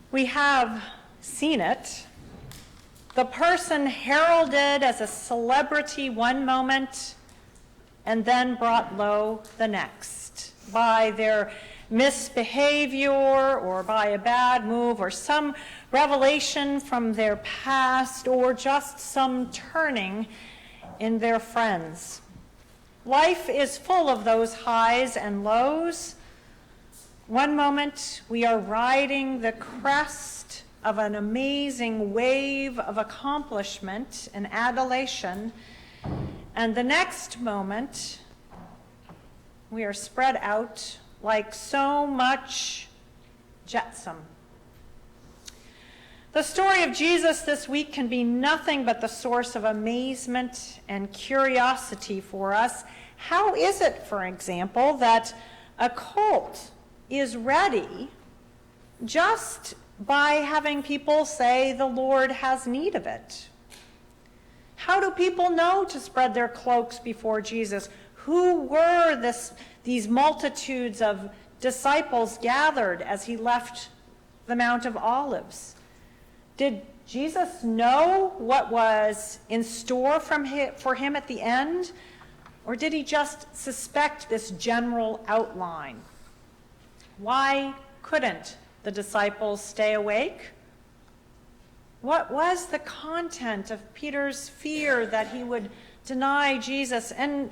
We have seen it. The person heralded as a celebrity one moment and then brought low the next by their misbehavior or by a bad move or some revelation from their past or just some turning in their friends. Life is full of those highs and lows. One moment we are riding the crest of an amazing wave of accomplishment and adulation, and the next moment we are spread out like so much jetsam. The story of Jesus this week can be nothing but the source of amazement and curiosity for us. How is it, for example, that a cult is ready just by having people say the Lord has need of it? How do people know to spread their cloaks before Jesus? Who were these multitudes of disciples gathered as he left the Mount of Olives? Did Jesus know what was in store for him at the end? Or did he just suspect this general outline? Why couldn't the disciples stay awake? What was the content of Peter's fear that he would deny Jesus? And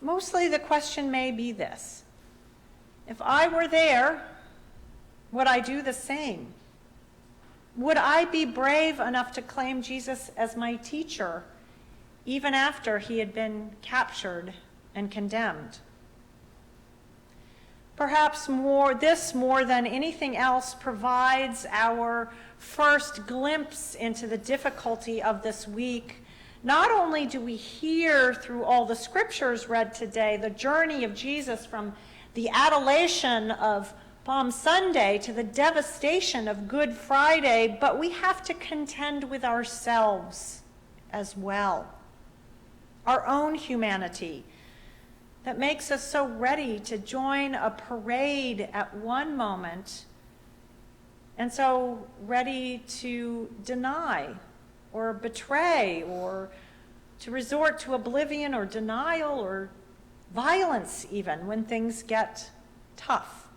mostly the question may be this: if I were there, would I do the same? Would I be brave enough to claim Jesus as my teacher, even after he had been captured and condemned? Perhaps this more than anything else provides our first glimpse into the difficulty of this week. Not only do we hear through all the scriptures read today the journey of Jesus from the adulation of Palm Sunday to the devastation of Good Friday, but we have to contend with ourselves as well. Our own humanity that makes us so ready to join a parade at one moment and so ready to deny or betray or to resort to oblivion or denial or violence even when things get tough.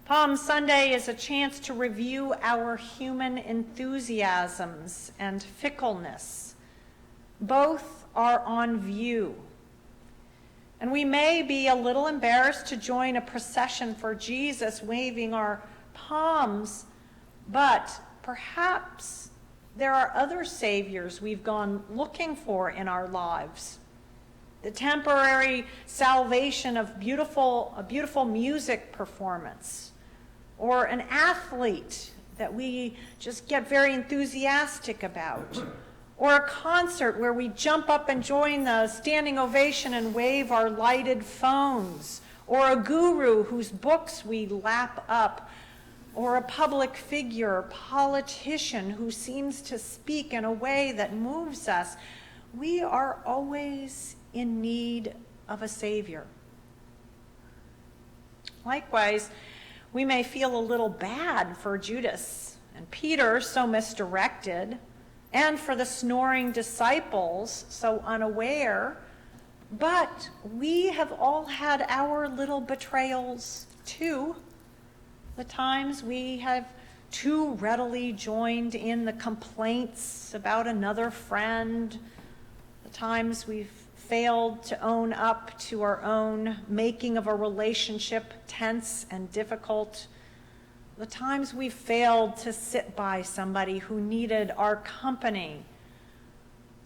Palm Sunday is a chance to review our human enthusiasms and fickleness. Both are on view. And we may be a little embarrassed to join a procession for Jesus waving our palms, but perhaps there are other saviors we've gone looking for in our lives. The temporary salvation of a beautiful music performance, or an athlete that we just get very enthusiastic about, or a concert where we jump up and join the standing ovation and wave our lighted phones, or a guru whose books we lap up, or a public figure, politician who seems to speak in a way that moves us. We are always in need of a savior. Likewise, we may feel a little bad for Judas and Peter, so misdirected, and for the snoring disciples, so unaware, but we have all had our little betrayals too. The times we have too readily joined in the complaints about another friend, the times we've failed to own up to our own making of a relationship tense and difficult, the times we failed to sit by somebody who needed our company,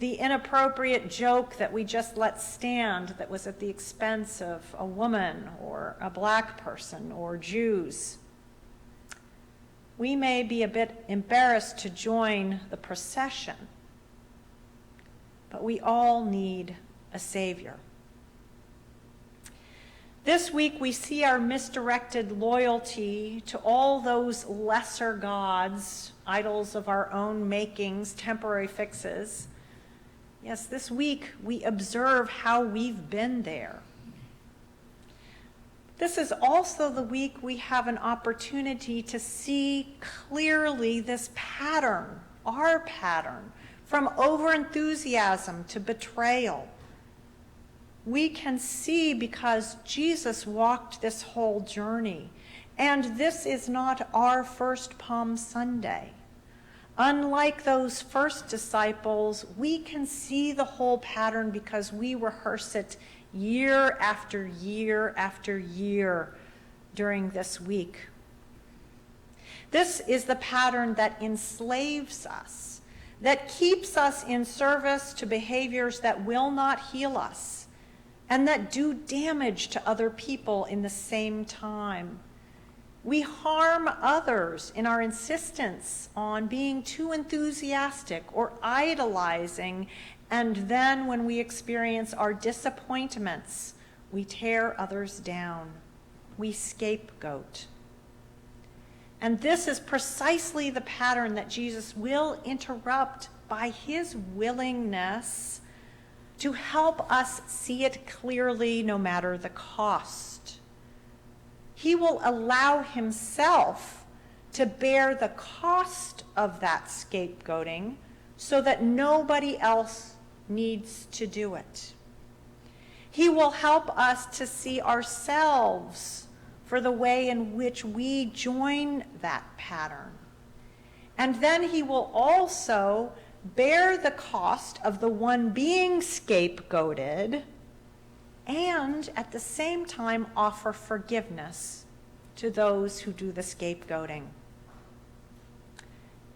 the inappropriate joke that we just let stand that was at the expense of a woman or a black person or Jews. We may be a bit embarrassed to join the procession, but we all need a savior. This week we see our misdirected loyalty to all those lesser gods, idols of our own makings, temporary fixes. Yes, this week we observe how we've been there. This is also the week we have an opportunity to see clearly this pattern, our pattern, from overenthusiasm to betrayal. We can see because Jesus walked this whole journey, and this is not our first Palm Sunday. Unlike those first disciples, we can see the whole pattern because we rehearse it year after year after year during this week. This is the pattern that enslaves us, that keeps us in service to behaviors that will not heal us, and that do damage to other people in the same time. We harm others in our insistence on being too enthusiastic or idolizing, and then when we experience our disappointments, we tear others down. We scapegoat. And this is precisely the pattern that Jesus will interrupt by his willingness to help us see it clearly no matter the cost. He will allow himself to bear the cost of that scapegoating so that nobody else needs to do it. He will help us to see ourselves for the way in which we join that pattern. And then he will also bear the cost of the one being scapegoated and at the same time offer forgiveness to those who do the scapegoating.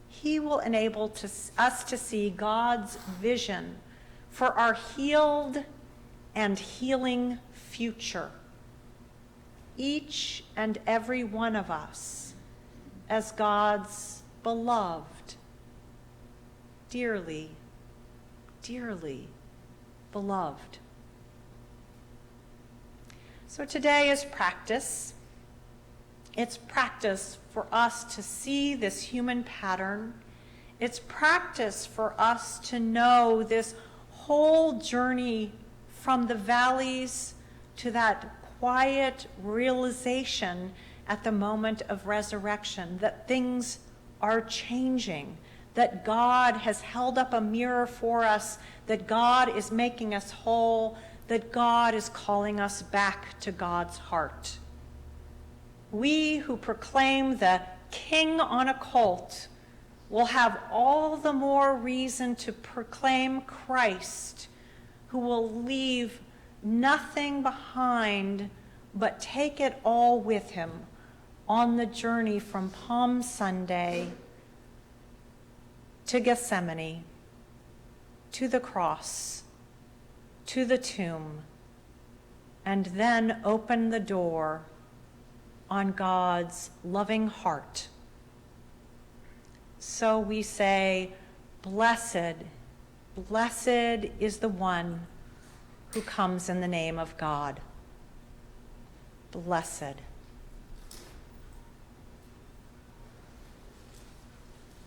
He will enable us to see God's vision for our healed and healing future, each and every one of us as God's beloved, dearly, dearly beloved. So today is practice. It's practice for us to see this human pattern. It's practice for us to know this whole journey from the valleys to that quiet realization at the moment of resurrection that things are changing, that God has held up a mirror for us, that God is making us whole, that God is calling us back to God's heart. We who proclaim the king on a colt will have all the more reason to proclaim Christ, who will leave nothing behind but take it all with him on the journey from Palm Sunday to Gethsemane, to the cross, to the tomb, and then open the door on God's loving heart. So we say, blessed, blessed is the one who comes in the name of God. Blessed.